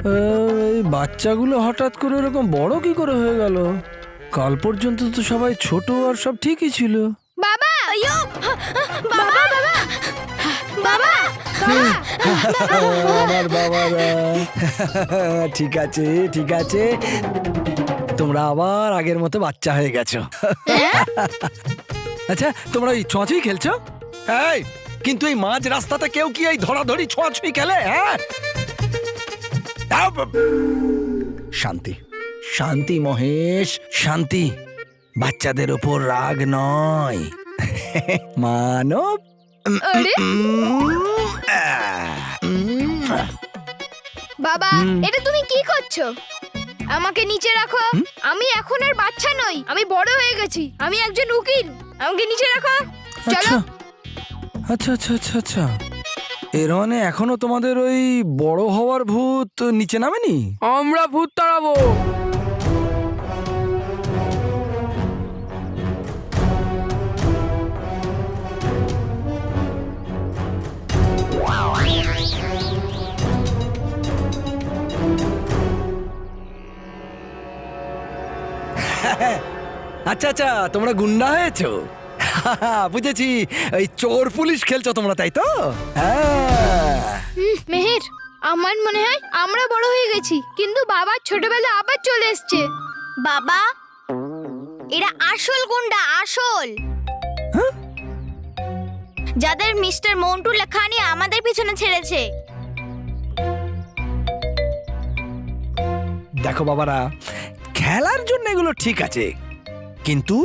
এই বাচ্চাগুলো হঠাৎ করে এরকম বড় কি করে হয়ে গেল? কাল পর্যন্ত তো সবাই ছোট আর সব ঠিকই ছিল। বাবা আয়ো বাবা বাবা বাবা আমার বাবারা ঠিক আছে ঠিক আছে, তোমরা আবার আগের মতো বাচ্চা হয়ে গেছো। আচ্ছা, তোমরা এই ছোঁয়াছুঁই খেলছো? এই কিন্তু এই মাঝ রাস্তাতে কেউ কি এই ধরাধরি ছোঁয়াছুঁই খেলে? হ্যাঁ, শান্তি শান্তি মহেশ, শান্তি। বাচ্চাদের উপর রাগ নয়, মানব। আরে বাবা, এটা তুমি কি করছো? আমাকে নিচে রাখো। আমি এখন আর বাচ্চা নই, আমি বড় হয়ে গেছি, আমি একজন উকিল। আমাকে নিচে রাখো, চলো। আচ্ছা আচ্ছা আচ্ছা আচ্ছা, এর মানে এখনো তোমাদের ওই বড় হওয়ার ভূত নিচে নামেনি? আমরা ভূত তাড়াবো। আচ্ছা আচ্ছা, তোমরা গুন্ডা হয়েছো। বুঝেছি, এই চোর পুলিশ খেলছো তোমরা, তাই তো? হ্যাঁ। মেহের, আমার মনে হয় আমরা বড় হয়ে গেছি, কিন্তু বাবার ছোটবেলা আবার চলে এসছে। বাবা, এরা আসল গুন্ডা, আসল। যাদের মিস্টার মন্টু লেখা নিয়ে আমাদের পিছনে ছেড়েছে। দেখো বাবারা, খেলার জন্য এগুলো ঠিক আছে, কিন্তু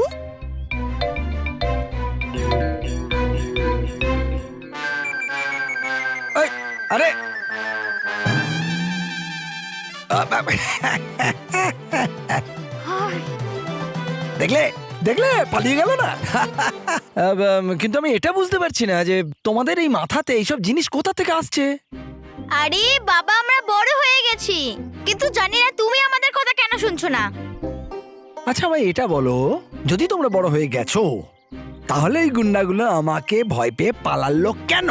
এই, আরে দেখলে দেখলে পালিয়ে গেল না। কিন্তু আমি এটা বুঝতে পারছি না যে তোমাদের এই মাথাতে এইসব জিনিস কোথা থেকে আসছে। আরে বাবা, আমরা বড় হয়ে গেছি, কিন্তু জানি না তুমি আমাদের কথা কেন শুনছো না। আচ্ছা ভাই, এটা বলো, যদি তোমরা বড় হয়ে গেছো তাহলে এই গুন্ডাগুলো আমাকে ভয় পেয়ে পালালো কেন?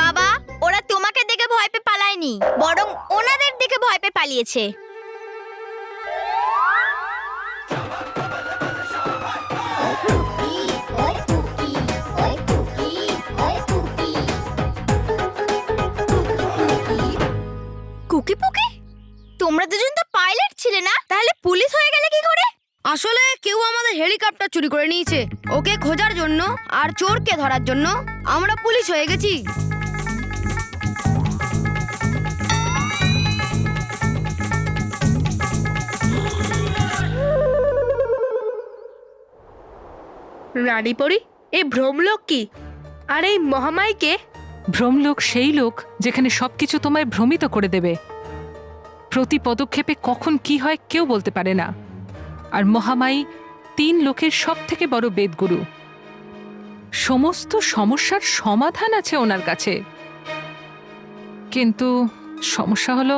বাবা, ওরা তোমাকে দেখে ভয় পেয়ে পালায়নি, বরং ওনাদের দেখে ভয় পেয়ে পালিয়েছে। কুকি পুকি, তোমরা দুজন তো পাইলট ছিলে না, তাহলে পুলিশ হয়ে গেলে কি করে? আসলে কেউ আমাদের হেলিকপ্টার চুরি করে নিয়েছে, ওকে খোঁজার জন্য আর চোরকে ধরার জন্য আমরা পুলিশ হয়ে গেছি। রানীপরি, এই ভ্রমলোক কি? আর এই মহামাইকে? ভ্রমলোক সেই লোক যেখানে সবকিছু তোমায় ভ্রমিত করে দেবে। প্রতি পদক্ষেপে কখন কি হয় কেউ বলতে পারে না। আর মহামাই 3 লোকের সব থেকে বড় বেদগুরু। সমস্ত সমস্যার সমাধান আছে ওনার কাছে। কিন্তু সমস্যা হলো,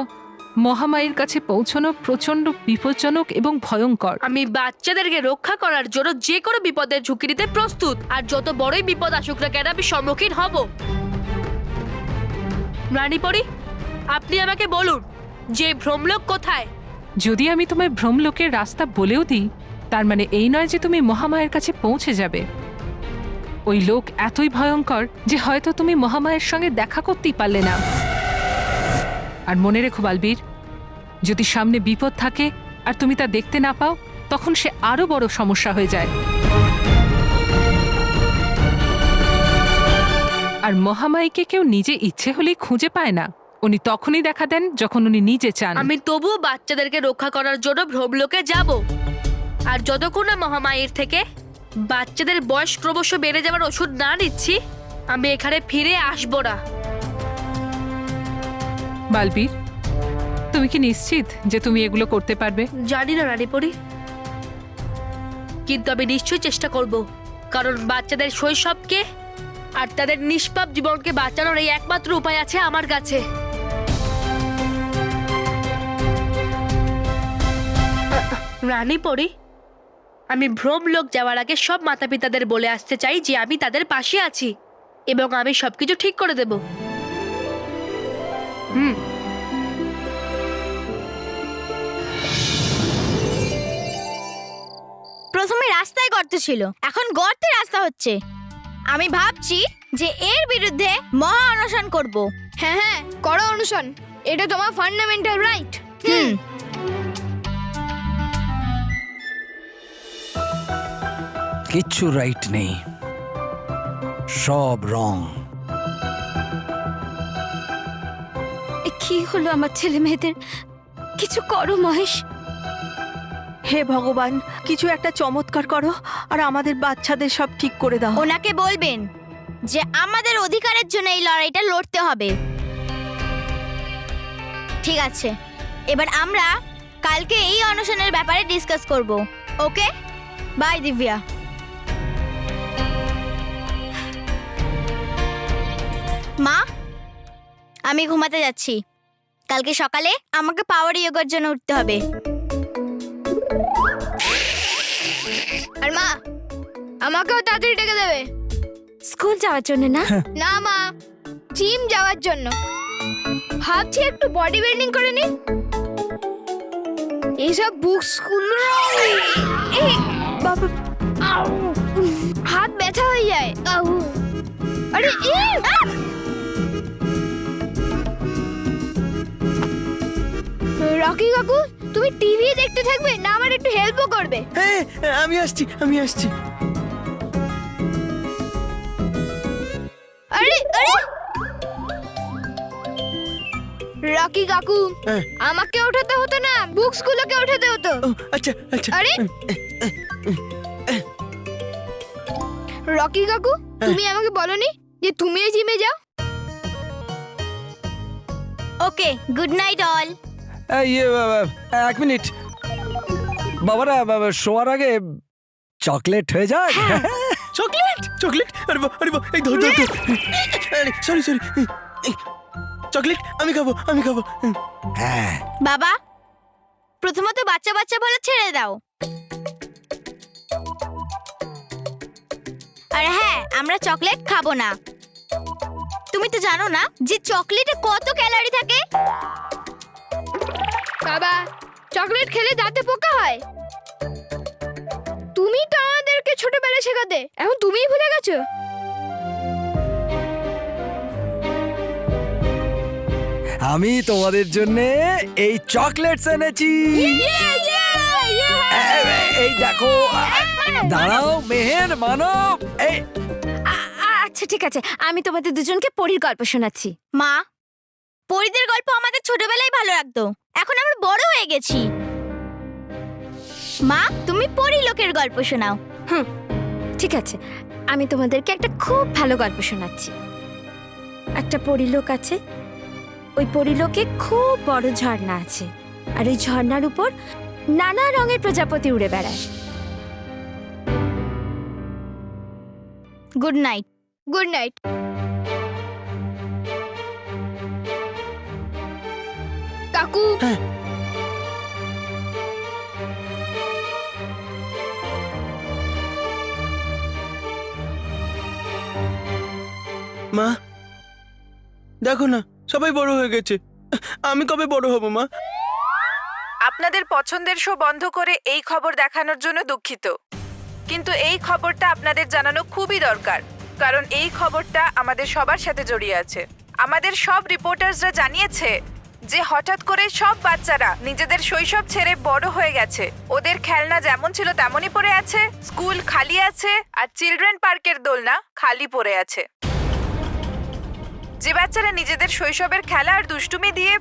মহামায়ের কাছে পৌঁছানো প্রচন্ড বিপজ্জনক এবং ভয়ঙ্কর। আমি বাচ্চাদেরকে রক্ষা করার জন্য যে কোনো বিপদের ঝুঁকি নিতে প্রস্তুত, আর যত বড়ই বিপদ আসুক না কেন আমি সম্মুখীন হব। রানীপরি, আপনি আমাকে বলুন যে ভ্রমলোক কোথায়? যদি আমি তোমায় ভ্রমলোকের রাস্তা বলেও দিই, তার মানে এই নয় যে তুমি মহামায়ের কাছে পৌঁছে যাবে। ওই লোক এতই ভয়ঙ্কর যে হয়তো তুমি মহামায়ের সঙ্গে দেখা করতেই পারলে না। আর মনে রেখো বালবীর, যদি সামনে বিপদ থাকে আর তুমি তা দেখতে না পাও, তখন সে আরো বড় সমস্যা হয়ে যায়। আর মহামাইকে কেউ নিজে ইচ্ছে হলেই খুঁজে পায় না, উনি তখনই দেখা দেন যখন উনি নিজে চান। আমি তবুও বাচ্চাদেরকে রক্ষা করার জন্য ভ্রমলোকে যাব, আর যতক্ষণ না মহামায়ের থেকে বাচ্চাদের বয়স ক্রমশ বেড়ে যাওয়ার ওষুধ না নিচ্ছি, আমি এখানে ফিরে আসবো না। বালবীর, তুমি কি নিশ্চিত যে তুমি এগুলো করতে পারবে? জানি না রানীপরি, কিন্তু আমি নিশ্চয়ই চেষ্টা করব, কারণ বাচ্চাদের শৈশবকে আর তাদের নিষ্পাপ জীবনকে বাঁচানোর এই একমাত্র উপায় আছে আমার কাছে। রানীপরি, আমি ভ্রমলোক যাওয়ার আগে সব মাতা পিতাদের বলে আসতে চাই যে আমি তাদের পাশে আছি এবং আমি সবকিছু ঠিক করে দেব। প্রথমে রাস্তায় গর্ত ছিল, এখন গর্তে রাস্তা হচ্ছে। আমি ভাবছি যে এর বিরুদ্ধে মহা অনশন করব। হ্যাঁ হ্যাঁ, করো অনুসরণ, এটা তোমার ফান্ডামেন্টাল রাইট। কিচ্ছু রাইট নেই, সব রং। কি হলো আমার ছেলে মেয়েদের? কিছু করো মহেশ। হে ভগবান, কিছু একটা চমৎকার করো আর আমাদের বাচ্চাদের সব ঠিক করে দাও। ওনাকে বলবেন যে আমাদের অধিকারের জন্য এই লড়াইটা লড়তে হবে। ঠিক আছে, এবার আমরা কালকে এই অনশনের ব্যাপারে ডিসকাস করব। ওকে, বাই দিব্যা। মা, আমি ঘুমাতে যাচ্ছি। কালকে সকালে আমাকে পাওয়ার যোগার জন্য উঠতে হবে। আর মা, আমাকেও তাড়াতাড়ি ডেকে দেবে। স্কুল যাওয়ার জন্য না? না মা, জিম যাওয়ার জন্য। ভাবছি একটু বডি বিল্ডিং করে নি। এইসব বুকস গুলো বাবা, হাত ব্যথা হয়ে যায়। আরে রকি কাকু, তুমি টিভি দেখতে থাকবে না আমার একটু হেল্পও করবে? হ্যাঁ, আমি আসছি। আরে আরে রকি কাকু, হ্যাঁ। আমাকে ওঠাতে হতো না, বুকস গুলোকে ওঠাতে হতো। ও, আচ্ছা। আরে রকি কাকু, তুমি আমাকে বলনি যে তুমিও জিমে যাও? ওকে, গুড নাইট অল। এক মিনিট বাবারা, শোয়ার আগে চকলেট হয়ে যাক। চকলেট আরে বাহ, এই ধর। আরে সরি চকলেট আমি খাবো। হ্যাঁ, বাবা, প্রথমত বাচ্চা বাচ্চা বলে ছেড়ে দাও। আর হ্যাঁ, আমরা চকলেট খাবো না। তুমি তো জানো না যে চকলেটে কত ক্যালোরি থাকে? বাবা, চকলেট খেলে দাঁতে পোকা হয়। তুমি তো আমাদেরকে ছোটবেলায় শেখাতে, এখন তুমিই ভুলে গেছো। আমি তোমাদের জন্য এই চকলেটস এনেছি। এই দেখো, দাঁড়াও মেহের মানব। এই আচ্ছা ঠিক আছে, আমি তোমাদের দুজনকে পরীর গল্প শোনাচ্ছি। মা, পরীদের গল্প আমাদের ছোটবেলায় ভালো লাগতো, এখন আমরা বড় হয়ে গেছি। মা, তুমি পরী লোকের গল্প শোনাও। ঠিক আছে, আমি তোমাদেরকে একটা খুব ভালো গল্প শোনাচ্ছি। একটা পরীলোক আছে, ওই পরীলোকে খুব বড় ঝর্ণা আছে, আর ওই ঝর্ণার উপর নানা রঙের প্রজাপতি উড়ে বেড়ায়। Good night. Good night. কাকু, মা, দেখো না, সবাই বড় হয়ে গেছে। আমি কবে বড় হব মা? আপনাদের পছন্দের শো বন্ধ করে এই খবর দেখানোর জন্য দুঃখিত, কিন্তু এই খবরটা আপনাদের জানানো খুবই দরকার, কারণ এই খবরটা আমাদের সবার সাথে জড়িয়ে আছে। আমাদের সব রিপোর্টার্সরা জানিয়েছে যে হঠাৎ করে সব বাচ্চারা নিজেদের শৈশব ছেড়ে বড় হয়ে গেছে। ওদের খেলনা যেমন ছিল তেমনই পড়ে আছে, স্কুল খালি আছে, আর চিলড্রেন পার্কের দোলনা খালি পড়ে আছে। যে বাচ্চারা নিজেদের শৈশবের খেলা আর দুষ্টুমি দিয়ে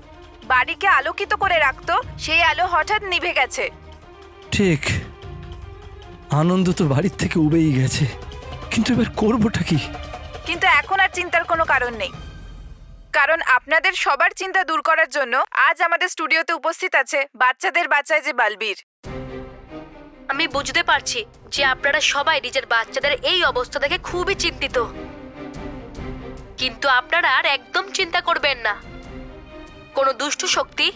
বাড়িকে আলোকিত করে রাখতো, সেই আলো হঠাৎ নিভে গেছে। ঠিক, আনন্দ তো বাড়ির থেকে উবেই গেছে, কিন্তু এবার করবোটা কি? কিন্তু এখন আর চিন্তার কোনো কারণ নেই, কারণ আপনাদের সবার চিন্তা দূর করার জন্য আজ আমাদের স্টুডিওতে উপস্থিত আছে বাচ্চাদের বাঁচায় যে বলবীর। আমি বুঝতে পারছি যে আপনারা সবাই নিজের বাচ্চাদের এই অবস্থা দেখে খুবই চিন্তিত, কিন্তু আপনারা আর একদম চিন্তা করবেন না। কোনো দুষ্টু শক্তি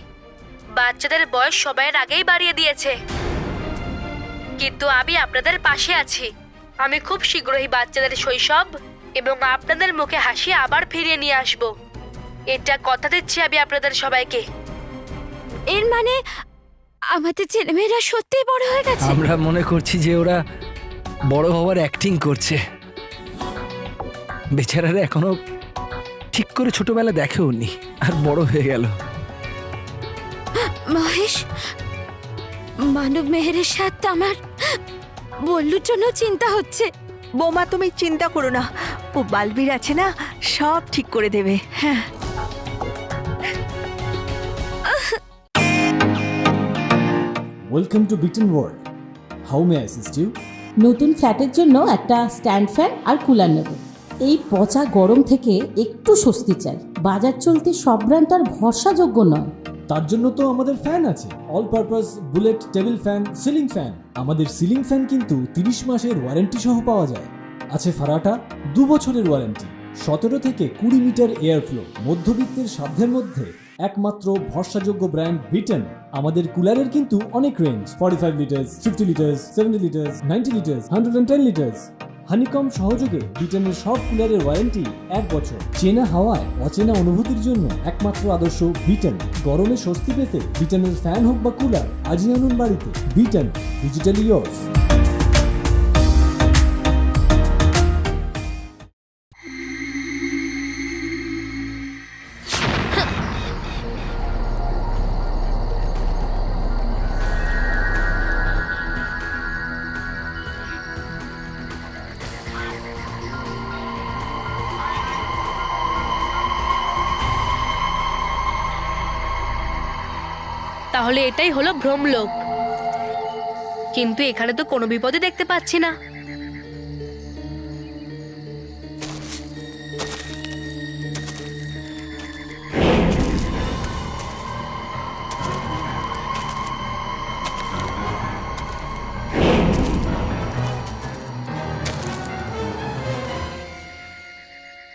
বাচ্চাদের বয়স সময়ের আগেই বাড়িয়ে দিয়েছে, কিন্তু আমি আপনাদের পাশে আছি। আমি খুব শীঘ্রই বাচ্চাদের শৈশব এবং আপনাদের মুখে হাসি আবার ফিরিয়ে নিয়ে আসব, এটা কথা দিচ্ছি আমি আপনাদের সবাইকে। এর মানে আমাদের ছেলেমেয়েরা সত্যিই বড় হয়ে গেছে। আমরা মনে করছি যে ওরা বড় হওয়ার অ্যাক্টিং করছে। বেচারারা এখনো ঠিক করে ছোটবেলা দেখেও নি, আর বড় হয়ে গেল। মহেশ, মানব মেহেরের সাথে আমার বল্লুর জন্য চিন্তা হচ্ছে। বৌমা তুমি চিন্তা করো না, ও বালবীর আছে না, সব ঠিক করে দেবে। হ্যাঁ, welcome to Beaton world. How may assist you? নতুন ফ্ল্যাটের জন্য একটা স্ট্যান্ড ফ্যান আর কুলার নেব। এই পচা গরম থেকে একটু স্বস্তি চাই। বাজার চলতে সব ব্র্যান্ড তো আর ভরসাযোগ্য নয়। তার জন্য তো আমাদের ফ্যান আছে, all purpose bullet table fan, ceiling fan. আমাদের সিলিং ফ্যান কিন্তু 30 মাসের ওয়ারেন্টি সহ পাওয়া যায়। আছে ফারাটা 2 বছরের ওয়ারেন্টি, 17 থেকে 20 মিটার এয়ার ফ্লো, মধ্যবিত্তের সাধ্যের মধ্যে একমাত্র ভরসাযোগ্য ব্র্যান্ড বিটন। আমাদের কুলারের কিন্তু অনেক range, 45 litres, 50 litres, 70 litres, 90 litres, 110 litres. Honeycomb সহযোগে বিটনের সব কুলারের ওয়ারেন্টি 1 বছর। চেনা হাওয়ায় অচেনা অনুভূতির জন্য একমাত্র আদর্শ বিটন। গরমে স্বস্তি পেতে বিটনের ফ্যান হোক বা কুলার আজই আনুন বাড়িতে। Vuitton, digitally years. তাহলে এটাই হলো ভ্রমলোক, কিন্তু এখানে তো কোনো বিপদই দেখতে পাচ্ছি না।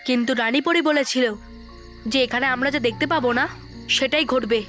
কিন্তু রানীপরি বলেছিল যে এখানে আমরা যা দেখতে পাবো না সেটাই ঘটবে।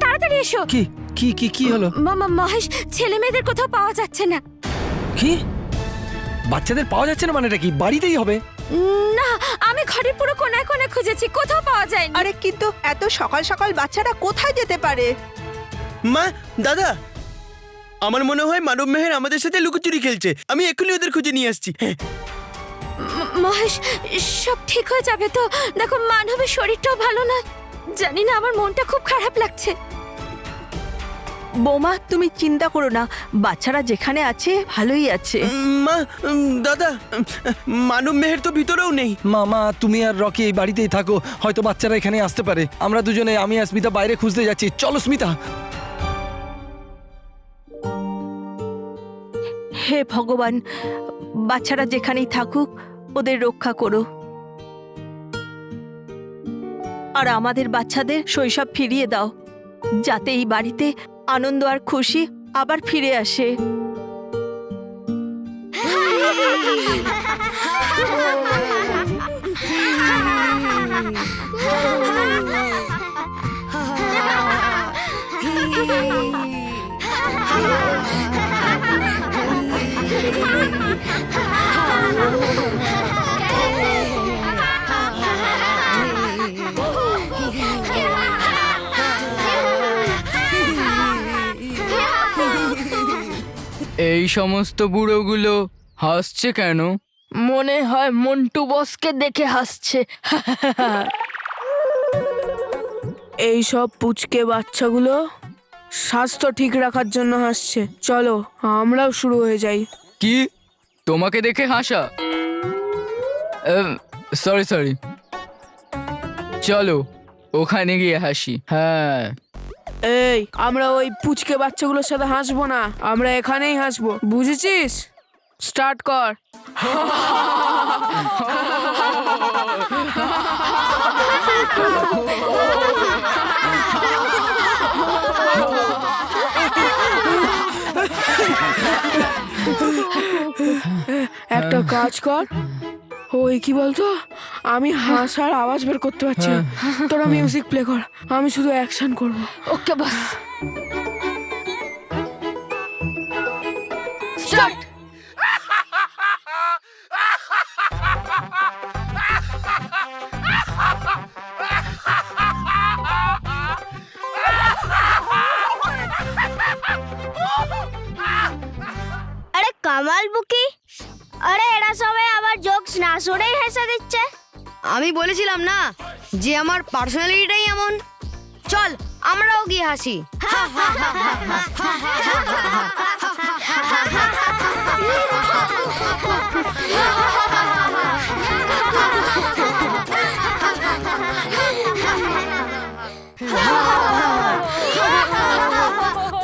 তাড়াতাড়ি এসো। কি কি কি কি হলো? মহেশ, ছেলে মেয়েদের কোথাও পাওয়া যাচ্ছে না। কি বাচ্চাদের পাওয়া যাচ্ছে না? মানেটা কি? বাড়িতেই হবে? না, আমি ঘরের পুরো কোনায় কোনায় খুঁজেছি, কোথাও পাওয়া যায়নি। আরে কিন্তু এত সকাল সকাল বাচ্চারা কোথায় যেতে পারে? মা, দাদা, আমার মনে হয় মানব মেহের আমাদের সাথে লুকোচুরি খেলছে। আমি এক্ষুনি ওদের খুঁজে নিয়ে আসছি। মহেশ, সব ঠিক হয়ে যাবে তো? দেখো, মানবের শরীরটাও ভালো নয়। জানি না, আমার মনটা খুব খারাপ লাগছে। বৌমা তুমি চিন্তা করো না, বাচ্চারা যেখানে আছে ভালোই আছে। মা, দাদা, মানব মেহের তো ভিতরেও নেই। মা, তুমি আর রকি এই বাড়িতেই থাকো, হয়তো বাচ্চারা এখানে আসতে পারে। আমরা দুজনে, আমি আর স্মিতা বাইরে খুঁজতে যাচ্ছি। চলো স্মিতা। হে ভগবান, বাচ্চারা যেখানেই থাকুক ওদের রক্ষা করো, আর আমাদের বাচ্চাদের শৈশব ফিরিয়ে দাও, যাতে এই বাড়িতে আনন্দ আর খুশি আবার ফিরে আসে। এই সমস্ত বুড়োগুলো হাসছে কেন? মনে হয় মন্টু বসকে দেখে হাসছে। এই সব পুচকে বাচ্চাগুলো স্বাস্থ্য ঠিক রাখার জন্য হাসছে। চলো আমরাও শুরু হয়ে যাই। কি তোমাকে দেখে হাসা? সরি সরি, চলো ওখানে গিয়ে হাসি। হ্যাঁ, এই আমরা ওই পুচকে বাচ্চাগুলোর সাথে হাসবো না, আমরা এখানেই হাসবো, বুঝেছিস? স্টার্ট কর। একটা কাজ কর, ওই কি বলতো, আমি হাসার আওয়াজ বের করতে পারছি না, তোরা মিউজিক প্লে কর, আমি শুধু অ্যাকশন করবো। ওকে বস, স্টার্ট। আরে কামাল বুকি, আরে এরা সবাই আবার জোকস না শুনেই হেসে দিচ্ছে। আমি বলেছিলাম না যে আমার পার্সোনালিটিটাই এমন। চল আমরাও গিয়ে হাসি।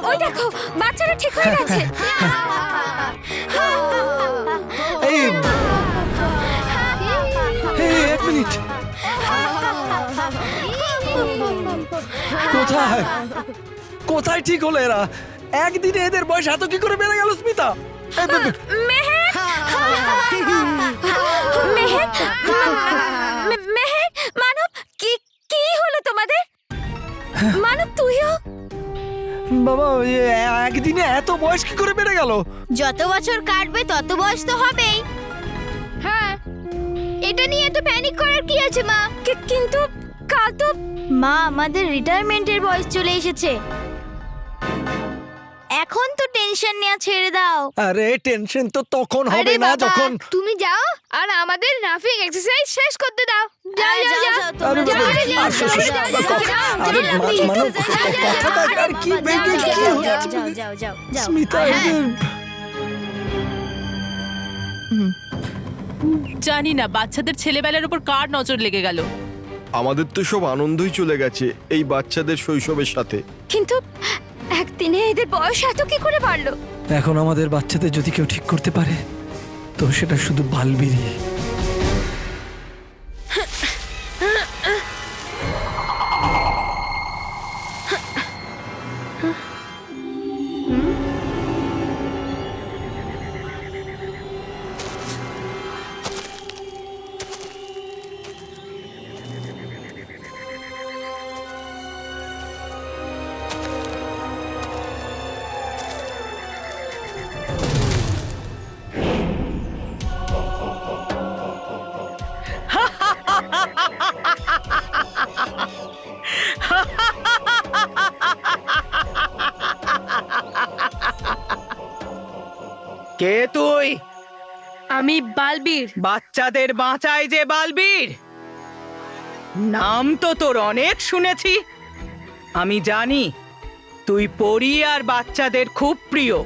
ওই দেখো বাচ্চারা ঠিক হয়ে গেছে। এই এক মিনিট, কোথায় কোথায় ঠিক হলো এরা? একদিনে এদের বয়স এত কি করে বেড়ে গেল স্মিতা? মানব, কি কি হলো তোমাদের? মানব তুইও? বাবা, একদিনে এত বয়স কি করে বেড়ে গেল? যত বছর কাটবে তত বয়স তো হবেই। হ্যাঁ, এটা নিয়ে এত প্যানিক করার কি আছে মা? কিন্তু কাল তো মা আমাদের রিটায়ারমেন্টের বয়স চলে এসেছে, এখন তো টেনশন নেওয়া ছেড়ে দাও। আরে টেনশন তো তখন হবে আরে না বাবা, যখন তুমি যাও আর আমাদের লাফিং এক্সারসাইজ শেষ করতে দাও। যাও যাও যাও। আরে যাও, বাবা, যাও, আর যাও, শোনো, যাও, কথা- যাও, আরে যাও, মানব, যাও, কথাটা আর কি বেগে কি হচ্ছে? যাও স্মিতা, এদের জানি না বাচ্চাদের ছেলেবেলার উপর কার নজর লেগে গেল। আমাদের তো সব আনন্দই চলে গেছে এই বাচ্চাদের শৈশবের সাথে। কিন্তু একদিনে এদের বয়স এত কি করে বাড়লো? এখন আমাদের বাচ্চাদের যদি কেউ ঠিক করতে পারে তো সেটা শুধু বালবিরি। কে তুই? আমি বালবীর। বাচ্চাদের বাঁচায় যে বালবীর, নাম তো তোর অনেক শুনেছি। আমি জানি তুই পরি আর বাচ্চাদের খুব প্রিয়,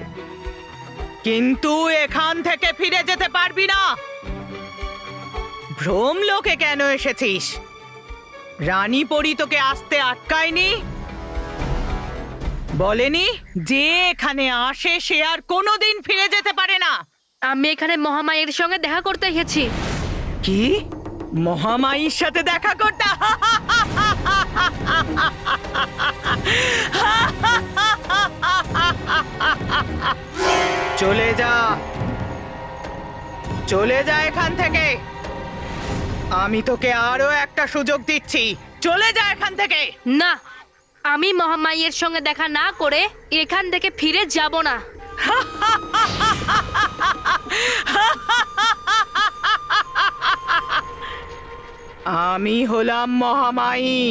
কিন্তু এখান থেকে ফিরে যেতে পারবি না। ভ্রমলোকে কেন এসেছিস? রানী পরি তোকে আসতে আটকায়নি? বলেনি যে এখানে আসে সে আর কোনোদিন ফিরে যেতে পারে না। আমি এখানে মহামায়ের সঙ্গে দেখা করতে এসেছি। কি মহামায়ীর সাথে দেখা করতে? চলে যা, চলে যা এখান থেকে। আমি তোকে আরো একটা সুযোগ দিচ্ছি, চলে যা এখান থেকে। না, আমি মহামায়ের সঙ্গে দেখা না করে এখান থেকে ফিরে যাব না। আমি হলাম মহামায়ী।